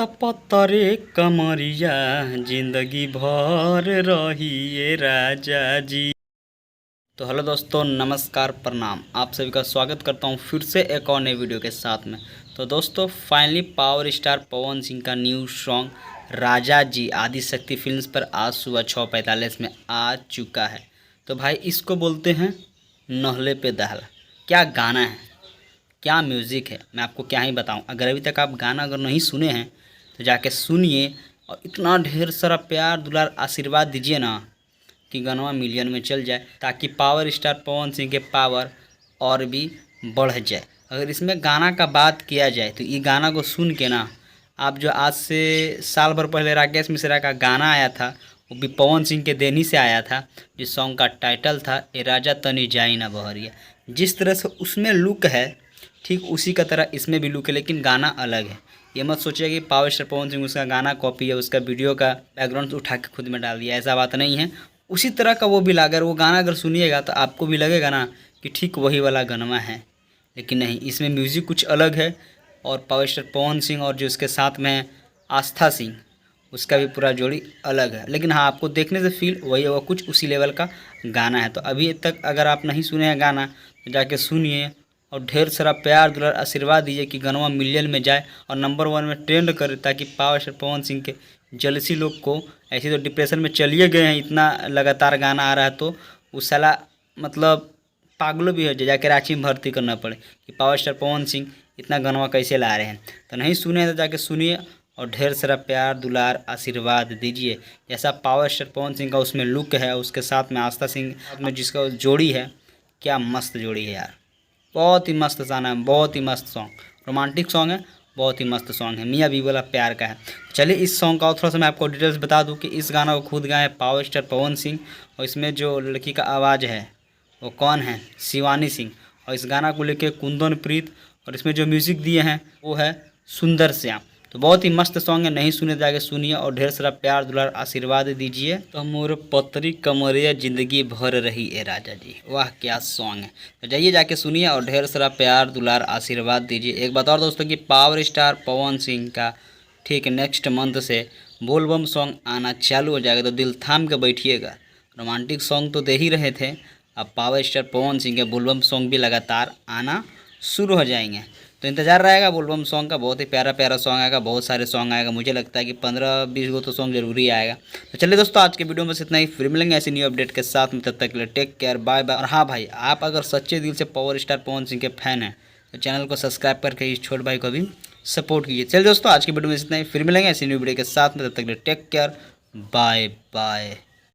तपतरे कमरिया जिंदगी भर रही ये राजा जी। तो हेलो दोस्तों, नमस्कार, प्रणाम। आप सभी का स्वागत करता हूं फिर से एक और नए वीडियो के साथ में। तो दोस्तों, finally power star Pawan Singh का न्यू सॉन्ग राजा जी आदि शक्ति फिल्म्स पर आज सुबह 6:45 में आ चुका है। तो भाई, इसको बोलते हैं नहले पे दहला। क्या गाना है, क्या म्यूज़िक है, मैं आपको क्या ही बताऊं। अगर अभी तक आप गाना अगर नहीं सुने हैं तो जाके सुनिए और इतना ढेर सारा प्यार दुलार आशीर्वाद दीजिए ना कि गाना मिलियन में चल जाए, ताकि पावर स्टार पवन सिंह के पावर और भी बढ़ जाए। अगर इसमें गाना का बात किया जाए तो ये गाना को सुन के ना, आप जो आज से साल भर पहले राकेश मिश्रा का गाना आया था, वो भी पवन सिंह के देनी से आया था, जिस सॉन्ग का टाइटल था ए राजा तनी जाई ना बहरिया। जिस तरह से उसमें लुक है, ठीक उसी का तरह इसमें भी लुक है, लेकिन गाना अलग है। ये मत सोचिए कि पावर स्टार पवन सिंह उसका गाना कॉपी है, उसका वीडियो का बैकग्राउंड उठा के खुद में डाल दिया, ऐसा बात नहीं है। उसी तरह का वो भी अगर वो गाना अगर सुनिएगा तो आपको भी लगेगा ना कि ठीक वही वाला गाना है, लेकिन नहीं, इसमें म्यूज़िक कुछ अलग है। और पावर स्टार पवन सिंह और जो उसके साथ में आस्था सिंह, उसका भी पूरा जोड़ी अलग है। लेकिन हाँ, आपको देखने से फील वही होगा, कुछ उसी लेवल का गाना है। तो अभी तक अगर आप नहीं सुने हैं गाना तो जाके सुनिए और ढेर सारा प्यार दुलार आशीर्वाद दीजिए कि गाना मिलियन में जाए और नंबर 1 में ट्रेंड करे, ताकि पावर स्टार पवन सिंह के जलसी लोग को, ऐसे तो डिप्रेशन में चलिए गए हैं, इतना लगातार गाना आ रहा है तो उस साला मतलब पागलों भी हो जाए, जाके रांची में भर्ती करना पड़े कि पावर स्टार पवन सिंह इतना गाना कैसे ला रहे हैं। तो नहीं सुने तो जाके सुनिए और ढेर सारा प्यार दुलार आशीर्वाद दीजिए। जैसा पावर स्टार पवन सिंह का उसमें लुक है, उसके साथ में आस्था सिंह में जिसका जोड़ी है, क्या मस्त जोड़ी है यार। बहुत ही मस्त गाना है, बहुत ही मस्त सॉन्ग, रोमांटिक सॉन्ग है, बहुत ही मस्त सॉन्ग है, मियाँ बीवी वाला प्यार का है। चलिए इस सॉन्ग का थोड़ा सा मैं आपको डिटेल्स बता दूं कि इस गाना को खुद गाए पावर स्टार पवन सिंह, और इसमें जो लड़की का आवाज़ है वो कौन है, शिवानी सिंह। और इस गाना को लेके कुंदन प्रीत, और इसमें जो म्यूज़िक दिए हैं वो है सुंदर श्याम। तो बहुत ही मस्त सॉन्ग है, नहीं सुने जाके सुनिए और ढेर सारा प्यार दुलार आशीर्वाद दीजिए। तो मोर पतरी कमरिया जिंदगी भर रही ए राजा जी, वाह क्या सॉन्ग है। तो जाइए जाके सुनिए और ढेर सारा प्यार दुलार आशीर्वाद दीजिए। एक बात और दोस्तों कि पावर स्टार पवन सिंह का ठीक नेक्स्ट मंथ से बोलबम सॉन्ग आना चालू हो जाएगा, तो दिल थाम के बैठिएगा। रोमांटिक सॉन्ग तो दे ही रहे थे, अब पावर स्टार पवन सिंह के बोलबम सॉन्ग भी लगातार आना शुरू हो जाएंगे। तो इंतज़ार रहेगा बोलबम सॉन्ग का, बहुत ही प्यारा प्यारा सॉन्ग आएगा, बहुत सारे सॉन्ग आएगा। मुझे लगता है कि 15-20 गो तो सॉन्ग जरूरी आएगा। तो चलिए दोस्तों, आज के वीडियो में बस इतना ही, फिर मिलेंगे ऐसी न्यू अपडेट के साथ में। तब तक के लिए टेक केयर, बाय बाय। और हाँ भाई, आप अगर सच्चे दिल से पावर स्टार पवन सिंह के फैन हैं तो चैनल को सब्सक्राइब करके इस छोटे भाई को भी सपोर्ट कीजिए। चलिए दोस्तों, आज की वीडियो में इतना ही, फिर मिलेंगे ऐसी न्यू वीडियो के साथ में। तब तक के लिए टेक केयर, बाय बाय।